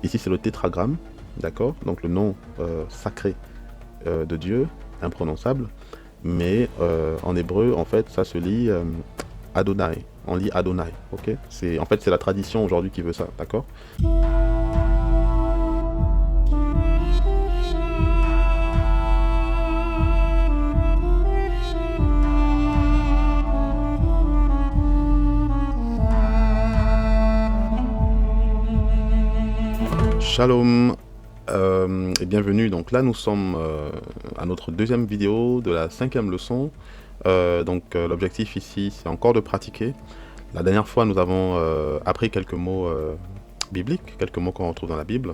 Ici, c'est le tétragramme, d'accord? Donc le nom sacré de Dieu, imprononçable. Mais en hébreu, en fait, ça se lit Adonai. On lit Adonai, ok? En fait, c'est la tradition aujourd'hui qui veut ça, d'accord? Shalom et bienvenue. Donc là, nous sommes à notre deuxième vidéo de la 5e leçon. L'objectif ici, c'est encore de pratiquer. La dernière fois, nous avons appris quelques mots bibliques, quelques mots qu'on retrouve dans la Bible.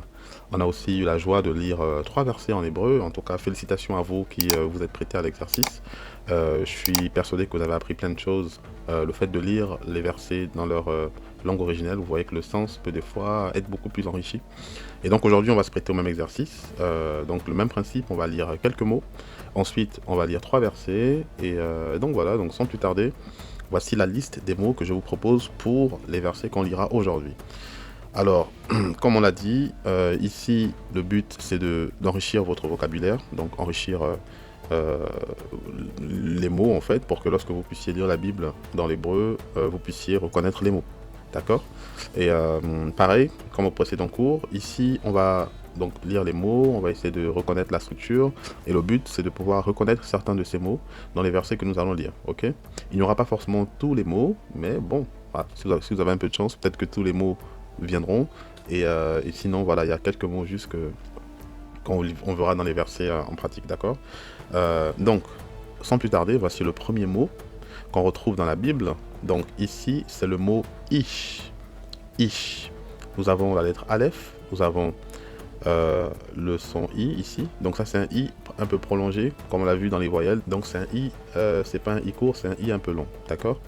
On a aussi eu la joie de lire 3 versets en hébreu. En tout cas, félicitations à vous qui vous êtes prêtés à l'exercice. Je suis persuadé que vous avez appris plein de choses. Le fait de lire les versets dans leur langue originelle, vous voyez que le sens peut des fois être beaucoup plus enrichi. Et donc aujourd'hui, on va se prêter au même exercice. Donc le même principe, on va lire quelques mots. Ensuite, on va lire 3 versets. Et donc voilà, donc sans plus tarder, voici la liste des mots que je vous propose pour les versets qu'on lira aujourd'hui. Alors, comme on l'a dit, ici, le but, c'est d'enrichir votre vocabulaire. Donc enrichir les mots, en fait, pour que lorsque vous puissiez lire la Bible dans l'hébreu, vous puissiez reconnaître les mots. D'accord? Et pareil, comme au précédent cours, ici on va donc lire les mots, on va essayer de reconnaître la structure, et le but c'est de pouvoir reconnaître certains de ces mots dans les versets que nous allons lire, ok? Il n'y aura pas forcément tous les mots, mais bon, voilà, si vous avez un peu de chance, peut-être que tous les mots viendront, et sinon voilà, il y a quelques mots juste qu'on verra dans les versets en pratique, d'accord? Donc, sans plus tarder, voici le premier mot qu'on retrouve dans la Bible. Donc ici, c'est le mot ish. Ish. Nous avons la lettre Aleph, nous avons le son I ici. Donc ça, c'est un I un peu prolongé, comme on l'a vu dans les voyelles. Donc c'est un I, c'est pas un I court, c'est un I un peu long, d'accord?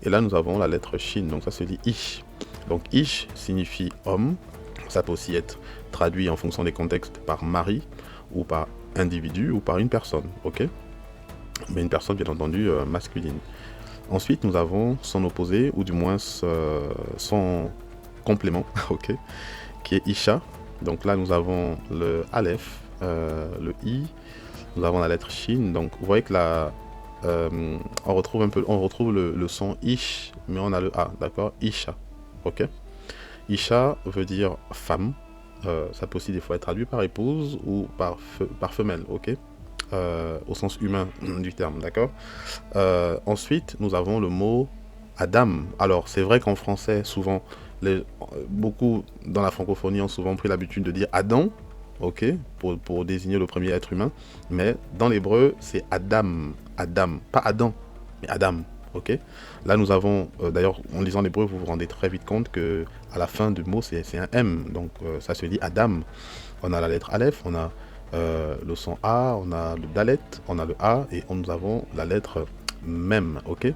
Et là, nous avons la lettre Shin, donc ça se dit ish. Donc ish signifie homme. Ça peut aussi être traduit en fonction des contextes par mari, ou par individu, ou par une personne, ok? Mais une personne, bien entendu, masculine. Ensuite, nous avons son opposé, ou du moins son complément, ok, qui est Isha. Donc là, nous avons le Aleph, le I, nous avons la lettre Shin. Donc vous voyez que là, on retrouve le son Ish, mais on a le A, d'accord? Isha, ok. Isha veut dire femme. Ça peut aussi des fois être traduit par épouse ou par femelle, ok, au sens humain du terme, d'accord. Ensuite, nous avons le mot Adam. Alors, c'est vrai qu'en français, souvent, beaucoup dans la francophonie ont souvent pris l'habitude de dire Adam, ok, pour désigner le premier être humain, mais dans l'hébreu, c'est Adam, Adam, pas Adam, mais Adam, ok. Là, nous avons, d'ailleurs, en lisant l'hébreu, vous vous rendez très vite compte que à la fin du mot, c'est un M, donc ça se dit Adam. On a la lettre Aleph, on a le son A, on a le Dalet, on a le A, et nous avons la lettre Mem, ok.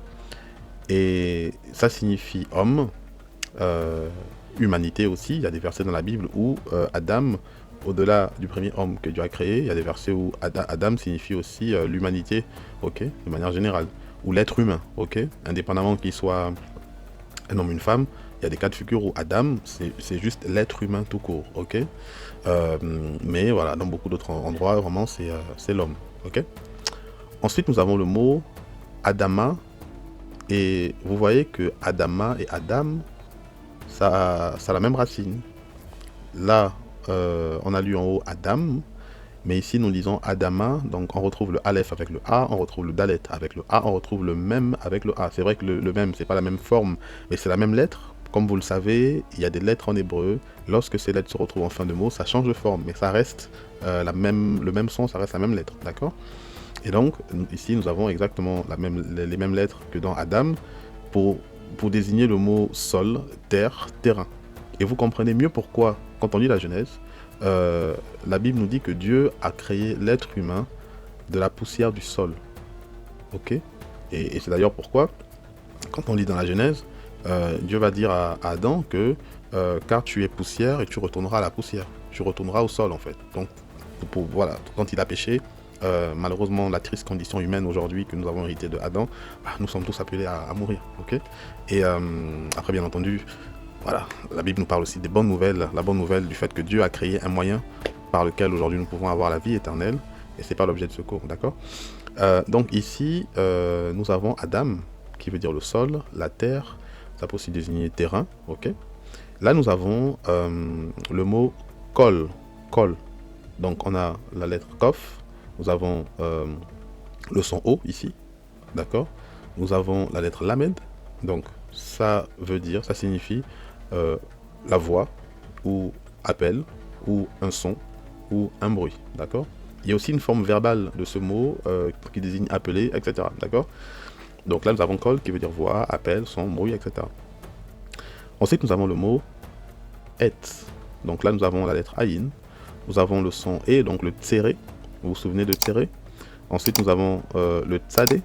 Et ça signifie homme, humanité aussi. Il y a des versets dans la Bible où Adam, au-delà du premier homme que Dieu a créé, il y a des versets où Adam signifie aussi l'humanité, ok, de manière générale, ou l'être humain, ok, indépendamment qu'il soit un homme ou une femme. Il y a des cas de figure où Adam, c'est juste l'être humain tout court, ok. Mais voilà, dans beaucoup d'autres endroits, vraiment, c'est l'homme, ok. Ensuite, nous avons le mot Adama, et vous voyez que Adama et Adam, ça a la même racine. Là, on a lu en haut Adam, mais ici nous lisons Adama, donc on retrouve le Aleph avec le A, on retrouve le Dalet avec le A, on retrouve le Mem avec le A. C'est vrai que le Mem, c'est pas la même forme, mais c'est la même lettre. Comme vous le savez, il y a des lettres en hébreu. Lorsque ces lettres se retrouvent en fin de mot, ça change de forme, mais ça reste le même son, ça reste la même lettre, d'accord? Et donc, ici, nous avons exactement les mêmes lettres que dans Adam pour désigner le mot sol, terre, terrain. Et vous comprenez mieux pourquoi, quand on lit la Genèse, la Bible nous dit que Dieu a créé l'être humain de la poussière du sol. Ok? Et c'est d'ailleurs pourquoi, quand on lit dans la Genèse, Dieu va dire à Adam que car tu es poussière et tu retourneras à la poussière. Tu retourneras au sol en fait. Donc, voilà, quand il a péché, malheureusement, la triste condition humaine aujourd'hui que nous avons hérité de Adam, nous sommes tous appelés à mourir, ok. Et après, bien entendu, Voilà, la Bible nous parle aussi des bonnes nouvelles, la bonne nouvelle du fait que Dieu a créé un moyen par lequel aujourd'hui nous pouvons avoir la vie éternelle, et c'est pas l'objet de ce cours, d'accord. Donc ici, nous avons Adam, qui veut dire le sol, la terre, ça peut aussi désigner terrain, ok. Là, nous avons le mot kol, kol. Donc on a la lettre kof, nous avons le son O ici, d'accord. Nous avons la lettre lamed, donc ça veut dire, ça signifie la voix, ou appel, ou un son, ou un bruit, d'accord. Il y a aussi une forme verbale de ce mot qui désigne appeler, etc., d'accord. Donc là, nous avons kol qui veut dire voix, appel, son, bruit, etc. Ensuite, nous avons le mot et. Donc là, nous avons la lettre aïn, nous avons le son et, donc le tsere, vous vous souvenez de tsere. Ensuite, nous avons le tzadé,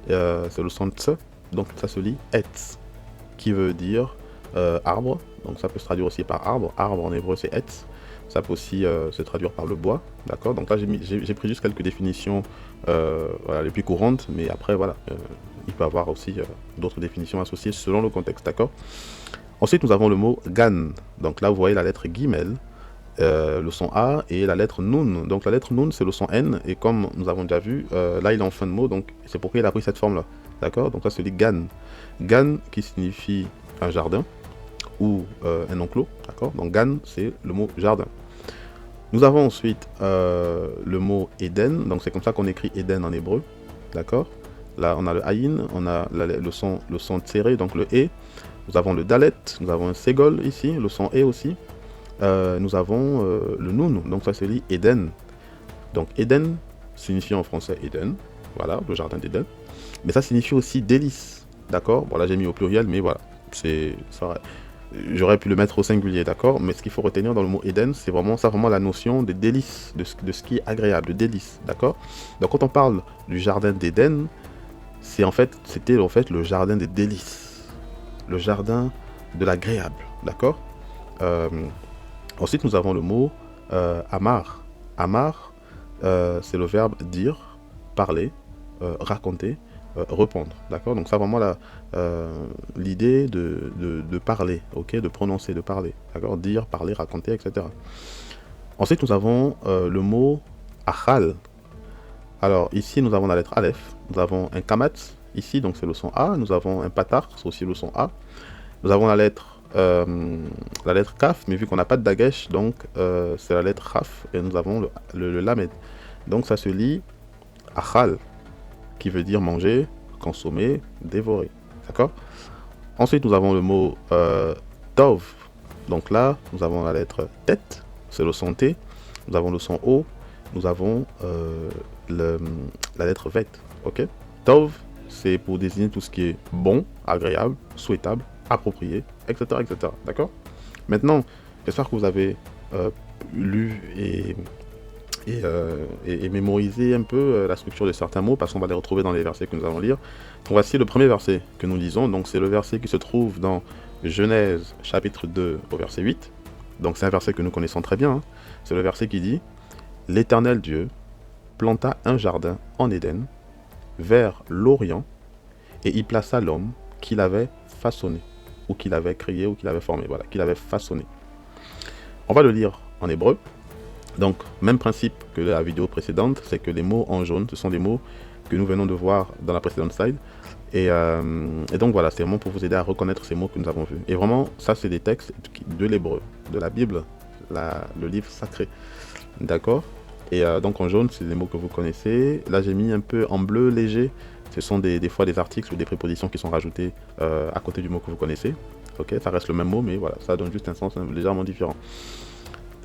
c'est le son tse, donc ça se lit et, qui veut dire arbre, donc ça peut se traduire aussi par arbre, arbre en hébreu c'est et, ça peut aussi se traduire par le bois, d'accord. Donc là j'ai pris juste quelques définitions voilà, les plus courantes, mais après voilà, il peut y avoir aussi d'autres définitions associées selon le contexte, d'accord. Ensuite nous avons le mot gan, donc là vous voyez la lettre guimel, le son A et la lettre Nun. Donc la lettre Nun c'est le son N, et comme nous avons déjà vu, là il est en fin de mot, donc c'est pourquoi il a pris cette forme là, d'accord. Donc ça se dit Gan. Gan qui signifie un jardin ou un enclos, d'accord. Donc Gan c'est le mot jardin. Nous avons ensuite le mot Eden, donc c'est comme ça qu'on écrit Eden en hébreu, d'accord. Là on a le Aïn, on a le son tiré, donc le E. Nous avons le Dalet, nous avons un Ségol ici, le son E aussi. Nous avons le Nun, donc ça se lit Eden. Donc Eden signifie en français Eden, voilà, le jardin d'Éden. Mais ça signifie aussi délice, d'accord. Bon là j'ai mis au pluriel, mais voilà, c'est ça. J'aurais pu le mettre au singulier, d'accord. Mais ce qu'il faut retenir dans le mot Eden, c'est vraiment ça, vraiment la notion de délice, de ce qui est agréable, de délice, d'accord. Donc quand on parle du jardin d'Éden, c'était en fait le jardin des délices, le jardin de l'agréable, d'accord. Ensuite, nous avons le mot amar. Amar, c'est le verbe dire, parler, raconter, répondre. D'accord. Donc, ça, vraiment, l'idée de parler, ok, de prononcer, de parler. D'accord. Dire, parler, raconter, etc. Ensuite, nous avons le mot achal. Alors, ici, nous avons la lettre Aleph. Nous avons un kamat, ici, donc c'est le son A. Nous avons un patar, c'est aussi le son A. Nous avons la lettre Kaf, mais vu qu'on n'a pas de dagesh, donc c'est la lettre Khaf, et nous avons le Lamed. Donc ça se lit Achal, qui veut dire manger, consommer, dévorer. D'accord. Ensuite, nous avons le mot Tov. Donc là, nous avons la lettre Tet, c'est le son T. Nous avons le son O. Nous avons la lettre Vet. Ok. Tov, c'est pour désigner tout ce qui est bon, agréable, souhaitable, approprié, etc. etc. D'accord. Maintenant, j'espère que vous avez lu et mémorisé un peu la structure de certains mots, parce qu'on va les retrouver dans les versets que nous allons lire. Donc voici le premier verset que nous lisons. Donc c'est le verset qui se trouve dans Genèse chapitre 2 au verset 8. Donc c'est un verset que nous connaissons très bien. Hein. C'est le verset qui dit « L'Éternel Dieu planta un jardin en Éden, vers l'Orient, et y plaça l'homme qu'il avait façonné. » Ou qu'il avait créé, ou qu'il avait formé, voilà, qu'il avait façonné. On va le lire en hébreu. Donc, même principe que la vidéo précédente, c'est que les mots en jaune, ce sont des mots que nous venons de voir dans la précédente slide. Et donc voilà, c'est vraiment pour vous aider à reconnaître ces mots que nous avons vus. Et vraiment, ça c'est des textes de l'hébreu, de la Bible, le livre sacré. D'accord. Et donc en jaune, c'est des mots que vous connaissez. Là, j'ai mis un peu en bleu léger. Ce sont des fois des articles ou des prépositions qui sont rajoutés à côté du mot que vous connaissez. Ok, ça reste le même mot, mais voilà, ça donne juste un sens légèrement différent.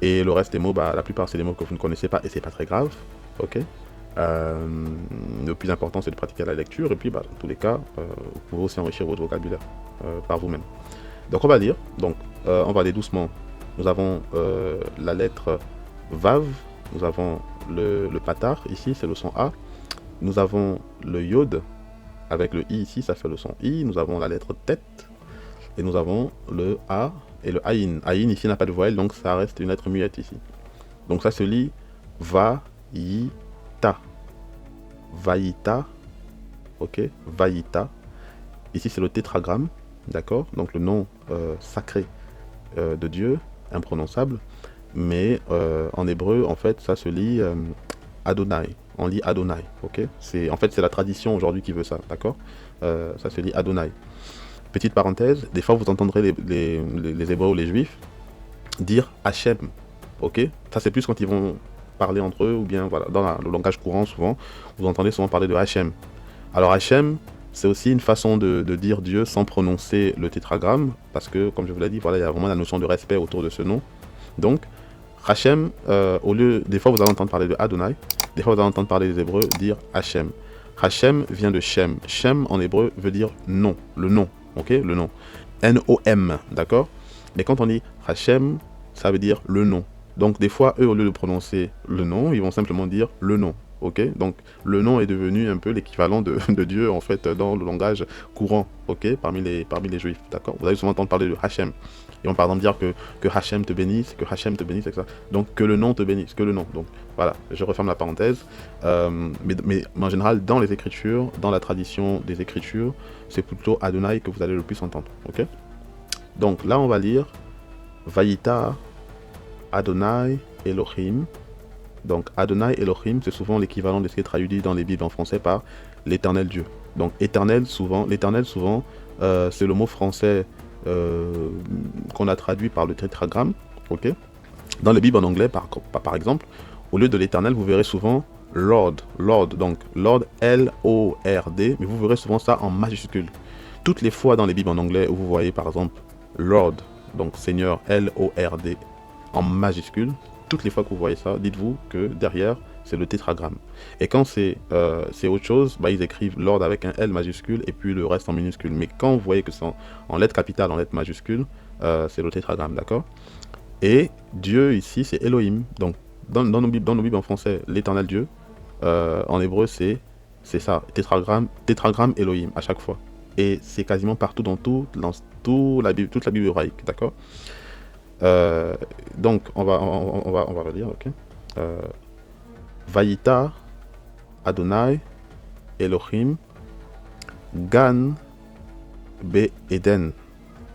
Et le reste des mots, la plupart c'est des mots que vous ne connaissez pas et c'est pas très grave. Ok. Le plus important c'est de pratiquer la lecture et puis dans tous les cas, vous pouvez aussi enrichir votre vocabulaire par vous-même. Donc on va lire. Donc on va aller doucement. Nous avons la lettre Vav. Nous avons le patar ici, c'est le son A. Nous avons le Yod, avec le I ici, ça fait le son I. Nous avons la lettre Tet, et nous avons le A et le Aïn. Aïn ici n'a pas de voyelle, donc ça reste une lettre muette ici. Donc ça se lit Va-yi-ta. Va-yi-ta, ok, Va-yi-ta. Ici c'est le tétragramme, d'accord? Donc le nom sacré de Dieu, imprononçable, mais en hébreu, en fait, ça se lit Adonai. On lit Adonai, ok? En fait, c'est la tradition aujourd'hui qui veut ça, d'accord? Ça se lit Adonai. Petite parenthèse, des fois vous entendrez les Hébreux ou les Juifs dire Hachem, ok? Ça c'est plus quand ils vont parler entre eux, ou bien voilà, dans le langage courant souvent, vous entendez souvent parler de Hachem. Alors Hachem, c'est aussi une façon de dire Dieu sans prononcer le tétragramme, parce que comme je vous l'ai dit, voilà, il y a vraiment la notion de respect autour de ce nom. Donc, Hachem, au lieu, des fois vous allez entendre parler de Adonai, des fois vous allez entendre parler des Hébreux dire Hachem. Hachem vient de Shem. Shem en hébreu veut dire nom, le nom, ok, le nom. N-O-M, d'accord? Mais quand on dit Hachem, ça veut dire le nom. Donc des fois, eux, au lieu de prononcer le nom, ils vont simplement dire le nom. Ok, donc le nom est devenu un peu l'équivalent de Dieu en fait dans le langage courant, ok, parmi les juifs, d'accord. Vous allez souvent entendre parler de Hachem. Ils vont par exemple dire que Hachem te bénisse, etc. Donc que le nom te bénisse, que le nom. Donc voilà, je referme la parenthèse. Mais en général, dans les Écritures, dans la tradition des Écritures, c'est plutôt Adonai que vous allez le plus entendre, ok. Donc là, on va lire Vayita Adonai Elohim. Donc Adonai Elohim, c'est souvent l'équivalent de ce qui est traduit dans les Bibles en français par l'éternel Dieu. Donc l'éternel souvent, c'est le mot français qu'on a traduit par le tétragramme. Ok. Dans les Bibles en anglais, par exemple, au lieu de l'éternel, vous verrez souvent Lord, donc Lord L-O-R-D, mais vous verrez souvent ça en majuscule. Toutes les fois dans les Bibles en anglais où vous voyez par exemple Lord, donc Seigneur L-O-R-D en majuscule, toutes les fois que vous voyez ça, dites-vous que derrière, c'est le tétragramme. Et quand c'est autre chose, bah, ils écrivent Lord avec un L majuscule et puis le reste en minuscule. Mais quand vous voyez que c'est en lettres capitales, en lettres majuscules, c'est le tétragramme, d'accord? Et Dieu ici, c'est Elohim. Donc, dans nos Bibles en français, l'éternel Dieu, en hébreu, c'est ça, tétragramme Elohim, à chaque fois. Et c'est quasiment partout dans toute la Bible hébraïque, d'accord? Donc, on va relire, ok? Vayita Adonai Elohim Gan Be Eden.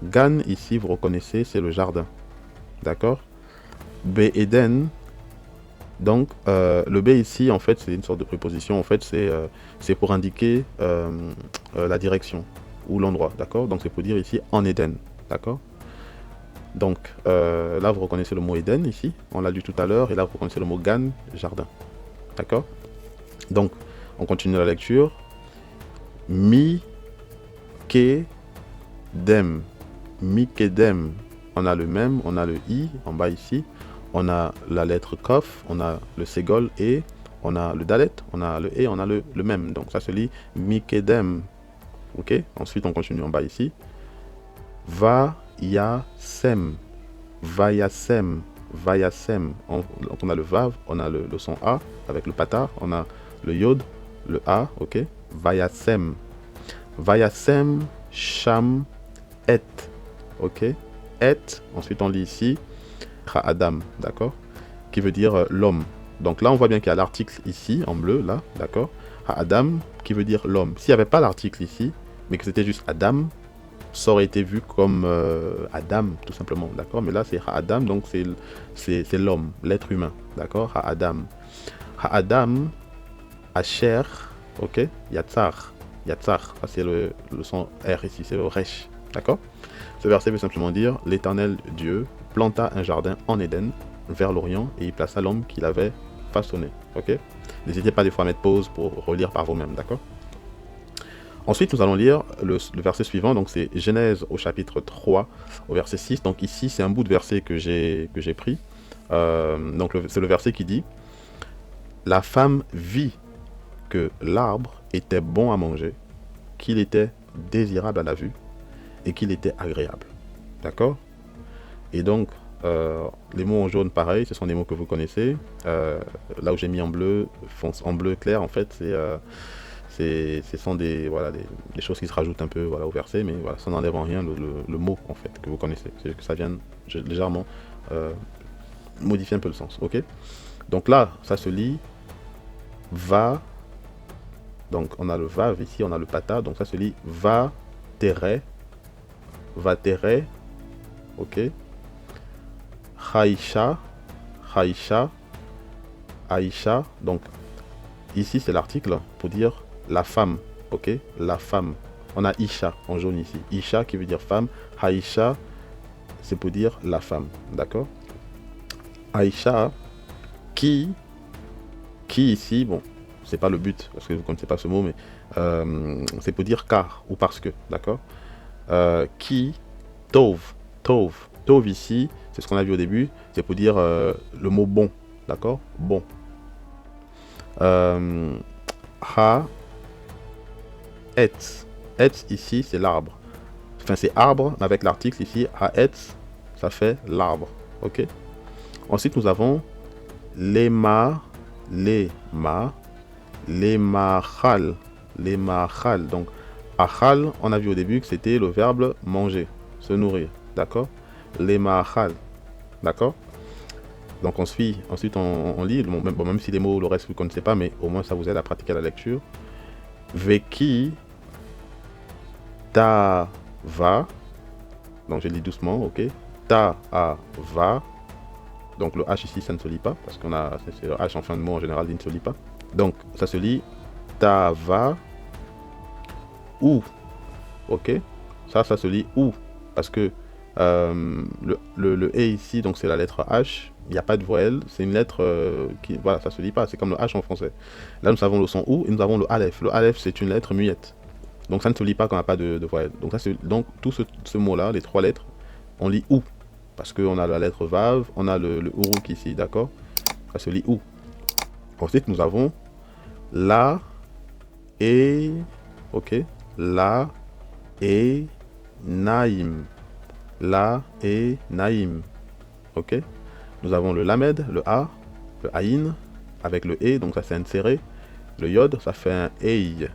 Gan, ici, vous reconnaissez, c'est le jardin. D'accord? Be Eden. Donc, le B ici, en fait, c'est une sorte de préposition. En fait, c'est pour indiquer la direction ou l'endroit. D'accord? Donc, c'est pour dire ici en Éden. D'accord? Donc, là, vous reconnaissez le mot Éden ici. On l'a lu tout à l'heure. Et là, vous reconnaissez le mot Gan, jardin. D'accord? Donc, on continue la lecture. Mi-ke-dem. Mi-ke-dem. On a le même, on a le I en bas ici. On a la lettre Kof, on a le Ségol et on a le Dalet, on a le E, on a le même. Donc ça se lit Mi-ke-dem. Ok? Ensuite, on continue en bas ici. Va-ya-sem. Va-ya-sem. Va-ya-sem. Donc on a le Vav, on a le son A avec le Pata, on a le Yod, le A, ok? Vayasem. Vayasem Sham Et. Ok? Et. Ensuite on lit ici Adam, d'accord? Qui veut dire l'homme. Donc là on voit bien qu'il y a l'article ici en bleu, là, d'accord? Adam qui veut dire l'homme. S'il n'y avait pas l'article ici, mais que c'était juste Adam, ça aurait été vu comme Adam, tout simplement, d'accord? Mais là c'est Adam, donc c'est l'homme, l'être humain, d'accord? Adam. Adam Asher, ok? Yatsar. Yatsar, ça c'est le son R ici, c'est le Resh, d'accord? Ce verset veut simplement dire l'Éternel Dieu planta un jardin en Éden vers l'Orient et il plaça l'homme qu'il avait façonné, ok? N'hésitez pas des fois à mettre pause pour relire par vous-même, d'accord? Ensuite, nous allons lire le verset suivant, donc c'est Genèse au chapitre 3, au verset 6. Donc ici, c'est un bout de verset que j'ai pris. Donc c'est le verset qui dit « La femme vit que l'arbre était bon à manger, qu'il était désirable à la vue et qu'il était agréable. » D'accord? Et donc, les mots en jaune, pareil, ce sont des mots que vous connaissez. Là où j'ai mis en bleu clair, en fait, ce sont des choses qui se rajoutent un peu au verset, mais voilà, ça n'enlève en rien le mot en fait que vous connaissez. C'est que ça vient légèrement modifier un peu le sens. Ok? Donc là, ça se lit va. Donc on a le va ici, on a le pata, donc ça se lit va terre Vatere, ok. Haïcha, Haïcha, Aïcha. Donc ici c'est l'article pour dire la femme, ok. La femme. On a Isha en jaune ici. Isha qui veut dire femme. Haïcha, c'est pour dire la femme, d'accord. Aïcha, qui ici, bon, c'est pas le but parce que vous ne connaissez pas ce mot, mais c'est pour dire car ou parce que, d'accord. Qui, tov, tov ici, c'est ce qu'on a vu au début, c'est pour dire le mot bon, d'accord, bon. Ha, et ici c'est l'arbre, enfin c'est arbre, mais avec l'article ici, ha et, ça fait l'arbre, ok. Ensuite nous avons lema, lemachal, donc achal, on a vu au début que c'était le verbe manger, se nourrir, d'accord. Lemachal, d'accord. Donc ensuite on lit, bon, même si les mots, le reste vous ne connaissez pas, mais au moins ça vous aide à pratiquer la lecture. Veki ta va, donc je lis doucement, ok. Ta a va, donc le H ici ça ne se lit pas, parce qu'on a, c'est le H en fin de mot en général, il ne se lit pas. Donc ça se lit ta va ou, ok. Ça se lit ou, parce que le E ici, donc c'est la lettre H, il n'y a pas de voyelle, c'est une lettre qui, voilà, ça se lit pas, c'est comme le H en français. Là nous avons le son OU et nous avons le Aleph. Le Aleph c'est une lettre muette, donc ça ne se lit pas quand on n'a pas de voyelle. Donc, donc tout ce mot-là, les trois lettres, on lit OU, parce qu'on a la lettre Vav, on a le Uruk ici, d'accord. Ça se lit OU. Ensuite nous avons la et, ok, la et naïm. La et naïm, ok. Nous avons le lamed, le a, le aïn avec le e, donc ça c'est inséré. Le yod, ça fait un ei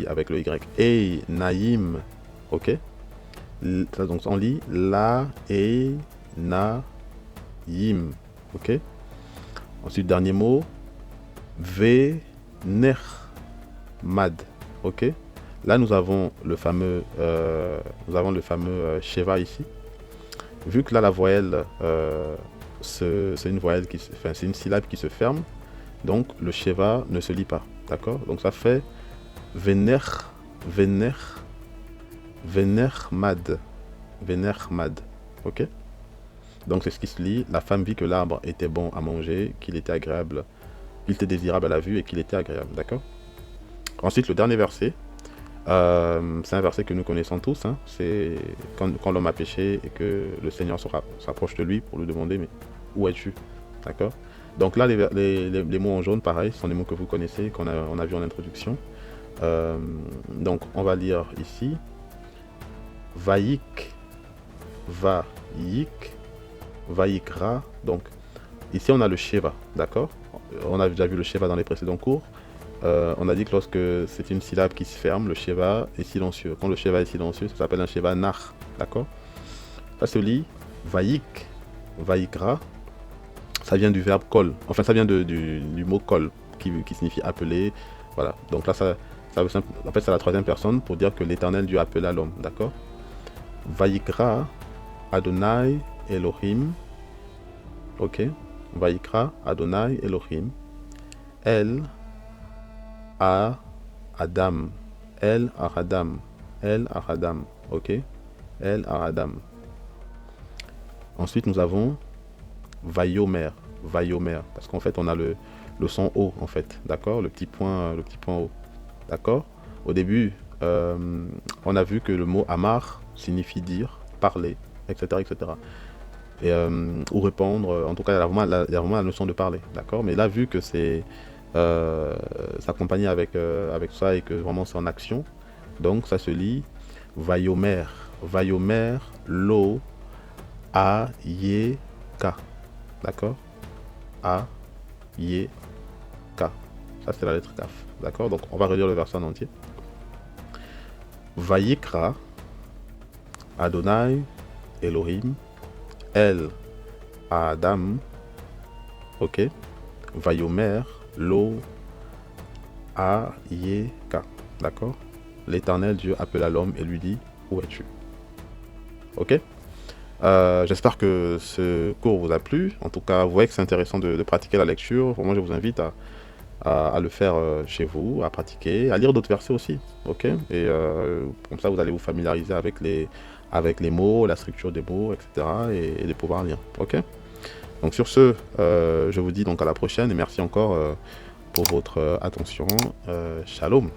avec le y. Ei naïm, ok. Donc on lit la et naïm, ok. Ensuite dernier mot, ve ner mad, ok. Là nous avons le fameux Sheva ici. Vu que là la voyelle c'est une voyelle qui, enfin c'est une syllabe qui se ferme, donc le Sheva ne se lit pas, d'accord. Donc ça fait vener mad, ok. Donc c'est ce qui se lit. La femme vit que l'arbre était bon à manger, qu'il était agréable, qu'il était désirable à la vue et qu'il était agréable, d'accord. Ensuite le dernier verset. C'est un verset que nous connaissons tous, hein. C'est quand l'homme a péché et que le Seigneur s'approche de lui pour lui demander mais où es-tu, d'accord. Donc là les mots en jaune pareil sont des mots que vous connaissez, qu'on a vu en introduction. Donc on va lire ici Vaïk, Vaïkra. Donc ici on a le Sheva, d'accord. On a déjà vu le Sheva dans les précédents cours. On a dit que lorsque c'est une syllabe qui se ferme, le Sheva est silencieux. Quand le Sheva est silencieux, ça s'appelle un Sheva Nach, d'accord. Ça se lit Vaïk, Vaïkra. Ça vient du verbe kol, enfin ça vient du mot kol, qui signifie appeler, voilà. Donc là, ça veut en fait c'est la troisième personne pour dire que l'Éternel Dieu appela l'homme, d'accord. Vaïkra, Adonai, Elohim, ok. Vaïkra, Adonai, Elohim, El, Adam, El Aradam, ok, El Aradam. Ensuite nous avons Vayomer, parce qu'en fait on a le son O en fait, d'accord, le petit point O, d'accord. Au début on a vu que le mot Amar signifie dire, parler, etc. Et, ou répondre, en tout cas il y a vraiment la notion de parler, d'accord. Mais là vu que c'est s'accompagner avec ça et que vraiment c'est en action, donc ça se lit Vayomer, lo a ye ka, d'accord, a ye ka, ça c'est la lettre kaf, d'accord. Donc on va relire le verset en entier. Vayikra Adonai Elohim El Adam, ok. Vayomer lo a ye ka, d'accord. L'Éternel Dieu appela l'homme et lui dit où es-tu. ok? J'espère que ce cours vous a plu. En tout cas, vous voyez que c'est intéressant de pratiquer la lecture. Moi, je vous invite à le faire chez vous, à pratiquer, à lire d'autres versets aussi, ok? Et comme ça, vous allez vous familiariser avec les mots, la structure des mots, etc. et de pouvoir lire, ok? Donc sur ce, je vous dis donc à la prochaine et merci encore pour votre attention. Shalom.